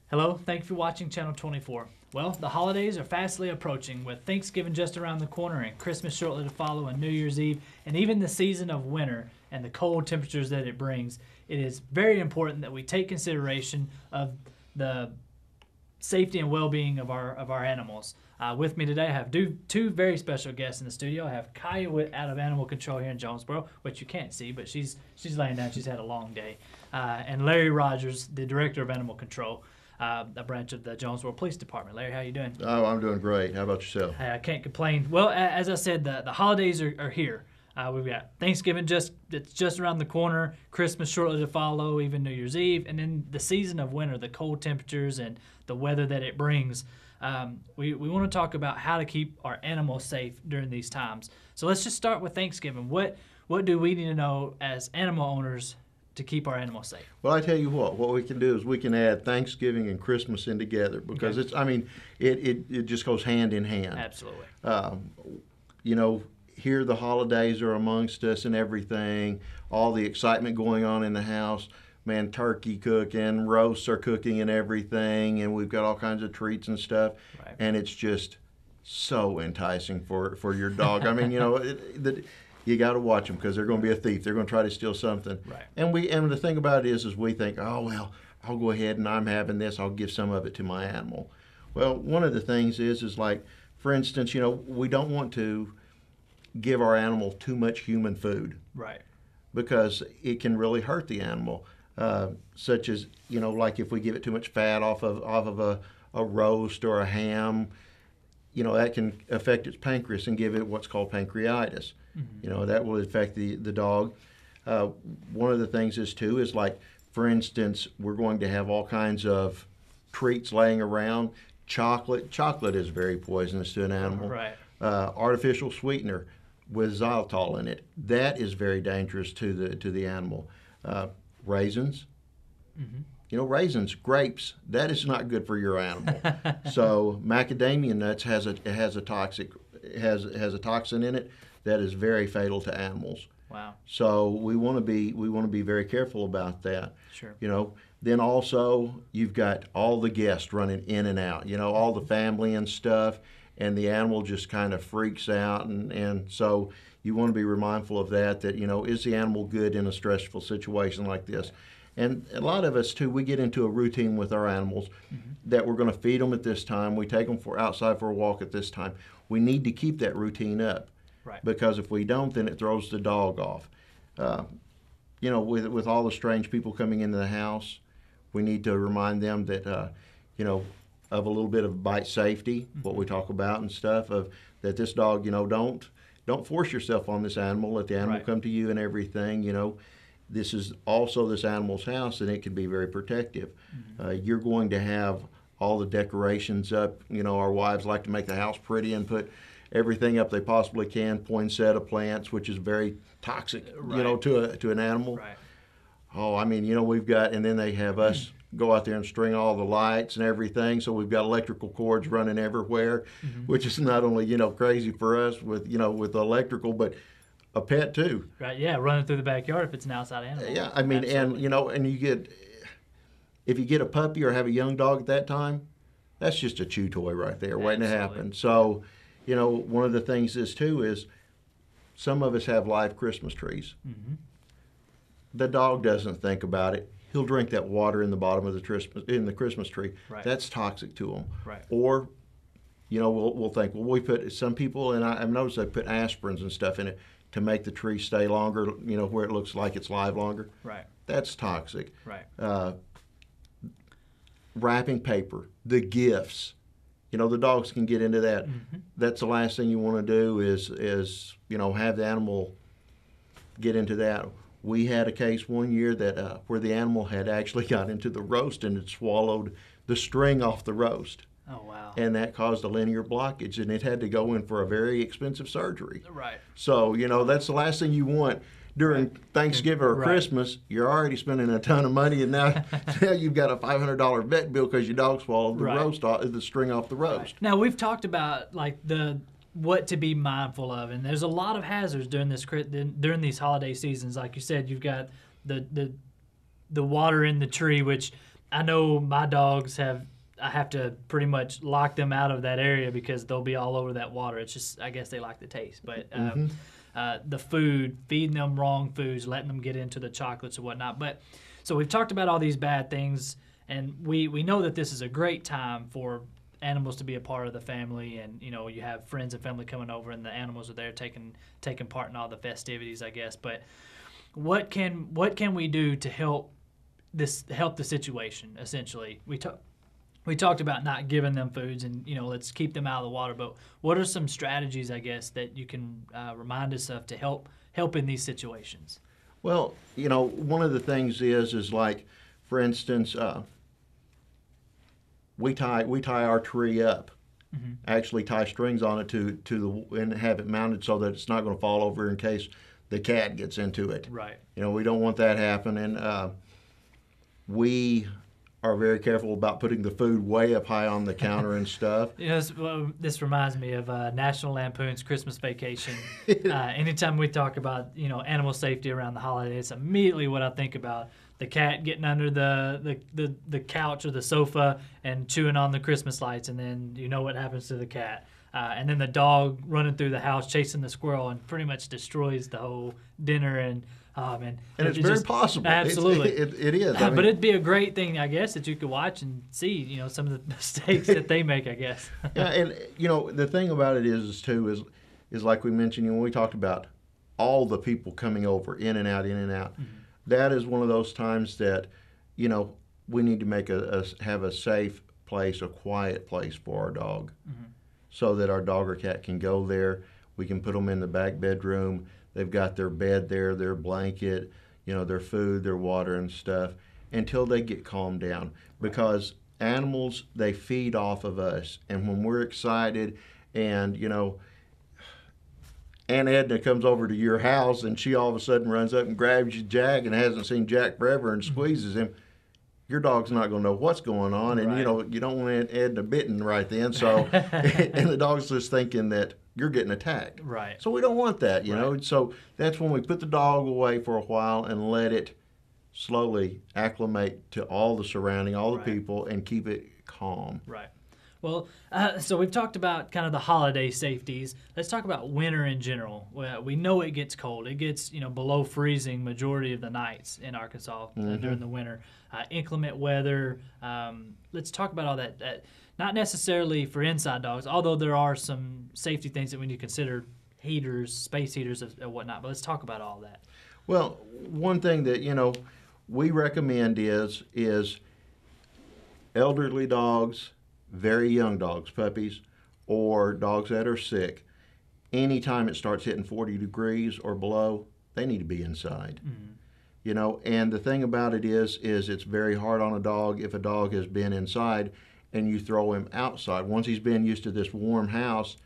Hello, thank you for watching Channel 24. Well, the holidays are fastly approaching, with Thanksgiving just around the corner and Christmas shortly to follow and New Year's Eve, and even the season of winter and the cold temperatures that it brings. It is very important that we take consideration of the safety and well-being of our animals. With me today, I have two very special guests in the studio. I have Kaya out of Animal Control here in Jonesboro, which you can't see, but she's laying down. She's had a long day. And Larry Rogers, the Director of Animal Control, a branch of the Jonesboro Police Department. Larry, how you doing? Oh, I'm doing great. How about yourself? I can't complain. Well, as I said, the holidays are here. We've got Thanksgiving it's just around the corner, Christmas shortly to follow, even New Year's Eve, and then the season of winter, the cold temperatures and the weather that it brings. We want to talk about how to keep our animals safe during these times. So let's just start with Thanksgiving. What do we need to know as animal owners to keep our animals safe? Well, I tell you what we can do is we can add Thanksgiving and Christmas in together because Okay. it just goes hand in hand. Absolutely. Here the holidays are amongst us and everything, all the excitement going on in the house. Man, turkey cooking, roasts are cooking and everything, and we've got all kinds of treats and stuff. Right. And it's just so enticing for your dog. You got to watch them because they're going to be a thief. They're going to try to steal something. Right. And the thing about it is we think, oh well, I'll go ahead and I'm having this. I'll give some of it to my animal. Well, one of the things is like, for instance, we don't want to give our animal too much human food Right. because it can really hurt the animal. Such as like if we give it too much fat off of a roast or a ham, that can affect its pancreas and give it what's called pancreatitis. Mm-hmm. That will affect the dog. One of the things is like, for instance, we're going to have all kinds of treats laying around. Chocolate is very poisonous to an animal. Right. Artificial sweetener with xylitol in it, that is very dangerous to the animal. Raisins. Mm-hmm. Raisins, grapes, that is not good for your animal. So macadamia nuts has a toxin in it that is very fatal to animals. Wow. So we want to be very careful about that. Sure. Then also you've got all the guests running in and out. All the family and stuff, and the animal just kind of freaks out, and so you want to be mindful of that. Is the animal good in a stressful situation like this? And a lot of us too, we get into a routine with our animals that we're going to feed them at this time. We take them outside for a walk at this time. We need to keep that routine up. Right. Because if we don't, then it throws the dog off. With all the strange people coming into the house, we need to remind them that, of a little bit of bite safety, what we talk about and stuff, of that this dog, don't force yourself on this animal. Let the animal Right. come to you and everything. This is also this animal's house, and it can be very protective. You're going to have all the decorations up. Our wives like to make the house pretty and put everything up they possibly can. Poinsettia plants, which is very toxic, Right. to an animal. Right. Oh, we've got, and then they have us go out there and string all the lights and everything. So we've got electrical cords running everywhere, which is not only, crazy for us with the electrical, but a pet too. Right. Yeah. Running through the backyard if it's an outside animal. Yeah, Absolutely. and if you get a puppy or have a young dog at that time, that's just a chew toy right there waiting to Absolutely. happen. So, one of the things is some of us have live Christmas trees. Mm-hmm. The dog doesn't think about it. He'll drink that water in the bottom of the Christmas tree. Right. That's toxic to him. Right. Or, we'll think, well, we put some people, and I've noticed they put aspirins and stuff in it to make the tree stay longer. Where it looks like it's live longer. Right. That's toxic. Right. Wrapping paper, the gifts. The dogs can get into that. Mm-hmm. That's the last thing you want to do is have the animal get into that. We had a case one year that where the animal had actually got into the roast and had swallowed the string off the roast. Oh, wow. And that caused a linear blockage, and it had to go in for a very expensive surgery. Right. So, that's the last thing you want during Thanksgiving or Right. Christmas. You're already spending a ton of money, and now you've got a $500 vet bill because your dog swallowed the Right. the string off the roast. Right. Now, we've talked about like what to be mindful of, and there's a lot of hazards during these holiday seasons. Like you said, you've got the water in the tree, which I know my dogs I have to pretty much lock them out of that area because they'll be all over that water. It's just, I guess they like the taste. But the food, feeding them wrong foods, letting them get into the chocolates and whatnot. But so we've talked about all these bad things, and we know that this is a great time for animals to be a part of the family, and you have friends and family coming over, and the animals are there taking part in all the festivities, I guess. But what can we do to help the situation? Essentially, we talked about not giving them foods, and let's keep them out of the water. But what are some strategies, I guess, that you can remind us of to help in these situations? Well, one of the things is like, for instance, we tie our tree up. Mm-hmm. Actually, tie strings on it and have it mounted so that it's not going to fall over in case the cat gets into it. Right. We don't want that happening. We are very careful about putting the food way up high on the counter and stuff. This reminds me of National Lampoon's Christmas Vacation. Anytime we talk about animal safety around the holidays, immediately what I think about: the cat getting under the couch or the sofa and chewing on the Christmas lights, and then what happens to the cat. And then the dog running through the house chasing the squirrel and pretty much destroys the whole dinner. And it's very possible. Absolutely. It is. But it'd be a great thing, I guess, that you could watch and see, some of the mistakes that they make, I guess. Yeah, and, the thing about it is like we mentioned, when we talked about all the people coming over, in and out. Mm-hmm. That is one of those times that, we need to have a safe place, a quiet place for our dog. Mm-hmm. So that our dog or cat can go there. We can put them in the back bedroom. They've got their bed there, their blanket, their food, their water and stuff, until they get calmed down. Because animals, they feed off of us. And when we're excited and, Aunt Edna comes over to your house and she all of a sudden runs up and grabs you, Jack, and hasn't seen Jack forever, and squeezes him, your dog's not going to know what's going on, and right. You don't want Edna bitten right then. So, and the dog's just thinking that you're getting attacked. Right. So we don't want that, you know. So that's when we put the dog away for a while and let it slowly acclimate to all the surrounding, all the people, and keep it calm. Right. Well, so we've talked about kind of the holiday safeties. Let's talk about winter in general. We know it gets cold. It gets below freezing majority of the nights in Arkansas during the winter. Inclement weather. Let's talk about all that. Not necessarily for inside dogs, although there are some safety things that we need to consider, heaters, space heaters, and whatnot. But let's talk about all that. Well, one thing that we recommend is elderly dogs, very young dogs, puppies, or dogs that are sick. Anytime it starts hitting 40 degrees or below, they need to be inside. Mm-hmm. And the thing about it is it's very hard on a dog if a dog has been inside and you throw him outside. Once he's been used to this warm house,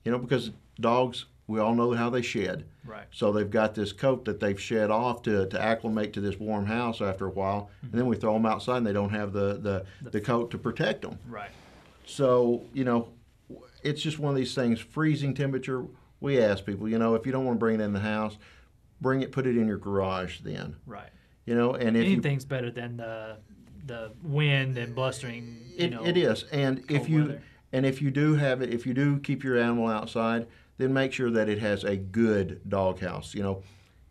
because dogs, we all know how they shed. Right. So they've got this coat that they've shed off to acclimate to this warm house after a while, and then we throw them outside and they don't have the coat to protect them. Right. So, it's just one of these things. Freezing temperature, we ask people, if you don't want to bring it in the house, put it in your garage then. Right. And if anything's better than the wind and blustering. It is, and if you do keep your animal outside, then make sure that it has a good doghouse.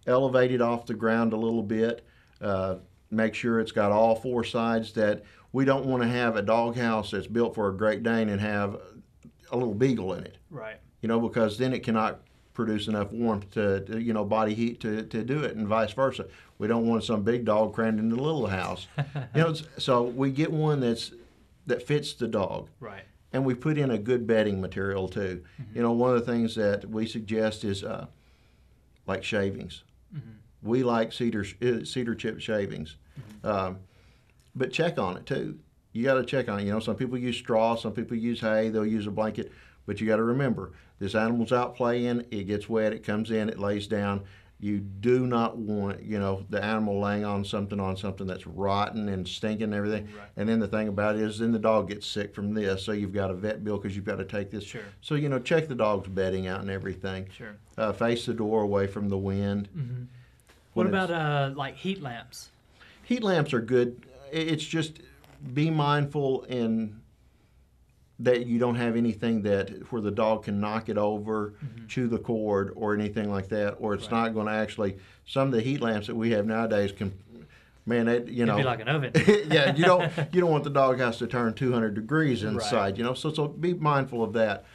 Elevate it off the ground a little bit. Make sure it's got all four sides. That we don't want to have a doghouse that's built for a Great Dane and have a little beagle in it. Right. Because then it cannot produce enough warmth to body heat to do it, and vice versa. We don't want some big dog crammed into the little house. So we get one that fits the dog. Right. And we put in a good bedding material too. Mm-hmm. One of the things that we suggest is like shavings. Mm-hmm. We like cedar chip shavings, but check on it too. You got to check on it. Some people use straw, some people use hay, they'll use a blanket, but you got to remember, this animal's out playing, it gets wet, it comes in, it lays down. You do not want, the animal laying on something that's rotten and stinking and everything. Right. And then the thing about it is then the dog gets sick from this, so you've got a vet bill because you've got to take this. Sure. So, check the dog's bedding out and everything. Sure. Face the door away from the wind. Mm-hmm. What about like heat lamps? Heat lamps are good. it's just be mindful in that you don't have anything that where the dog can knock it over, chew the cord, or anything like that, or it's not going to actually. Some of the heat lamps that we have nowadays can, man, It'd be like an oven. yeah, you don't want the doghouse to turn 200 degrees inside, So be mindful of that.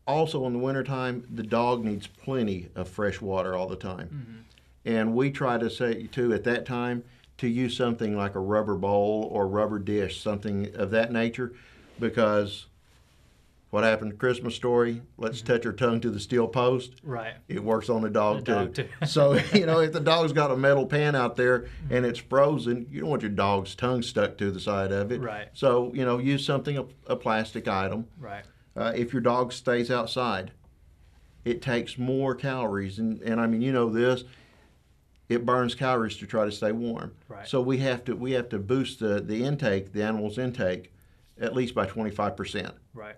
Also, in the wintertime, the dog needs plenty of fresh water all the time, and we try to say too at that time to use something like a rubber bowl or rubber dish, something of that nature, because what happened to Christmas Story? Let's touch our tongue to the steel post. Right. It works on the dog too. So, if the dog's got a metal pan out there and it's frozen, you don't want your dog's tongue stuck to the side of it. Right. So, use something, a plastic item. Right. If your dog stays outside, it takes more calories. And I mean, this, it burns calories to try to stay warm. Right. So we have to boost the intake, the animal's intake, at least by 25%. Right.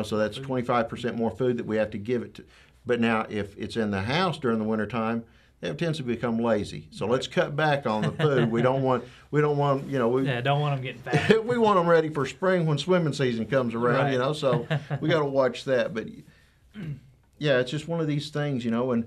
So that's 25% more food that we have to give it to. But now, if it's in the house during the wintertime, it tends to become lazy. So let's cut back on the food. We don't want, don't want them getting fat. we want them ready for spring when swimming season comes around, Right. So we got to watch that. But yeah, it's just one of these things, and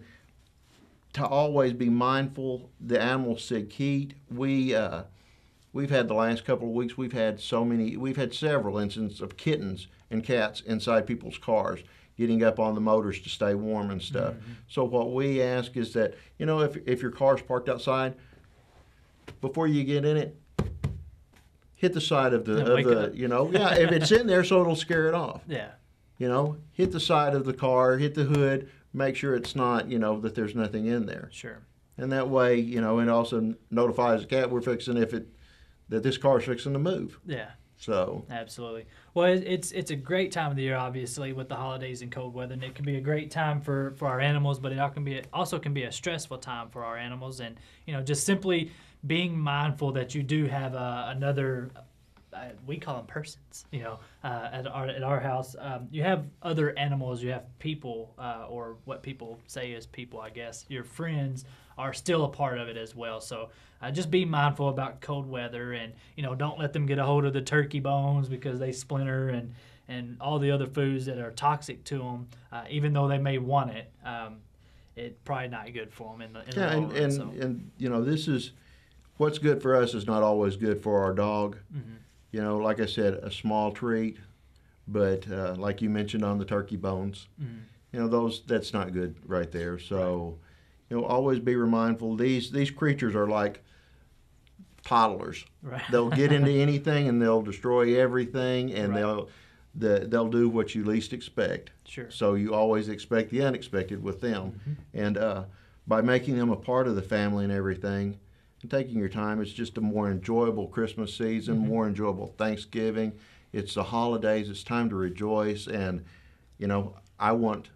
to always be mindful. The animals sick heat. We've had the last couple of weeks, we've had several instances of kittens and cats inside people's cars getting up on the motors to stay warm and stuff. So what we ask is that, if your car's parked outside, before you get in it, hit the side of the, if it's in there so it'll scare it off. Yeah. Hit the side of the car, hit the hood, make sure it's not, that there's nothing in there. Sure. And that way, it also notifies the cat that this car's fixing to move. Yeah. So absolutely. Well, it's a great time of the year, obviously, with the holidays and cold weather, and it can be a great time for our animals, but it also can be a stressful time for our animals, and just simply being mindful that you do have another. We call them persons, at our house. You have other animals, you have people, or what people say is people, I guess. Your friends are still a part of it as well. So just be mindful about cold weather, and don't let them get a hold of the turkey bones because they splinter, and all the other foods that are toxic to them. Even though they may want it, it's probably not good for them in the long run. And this is what's good for us is not always good for our dog. Like I said, a small treat, but like you mentioned on the turkey bones, that's not good right there. So, always be mindful. These creatures are like toddlers. Right. They'll get into anything and they'll destroy everything, and they'll do what you least expect. Sure. So you always expect the unexpected with them, and by making them a part of the family and everything. And taking your time, it's just a more enjoyable Christmas season, more enjoyable Thanksgiving. It's the holidays. It's time to rejoice. And, I want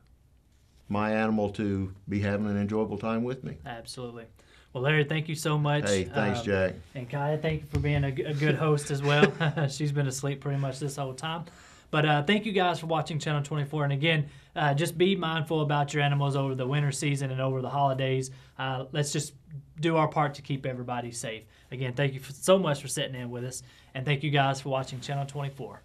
my animal to be having an enjoyable time with me. Absolutely. Well, Larry, thank you so much. Hey, thanks, Jack. And Kaya, thank you for being a good host as well. She's been asleep pretty much this whole time. But thank you guys for watching Channel 24. And again, just be mindful about your animals over the winter season and over the holidays. Let's just do our part to keep everybody safe. Again, thank you so much for sitting in with us. And thank you guys for watching Channel 24.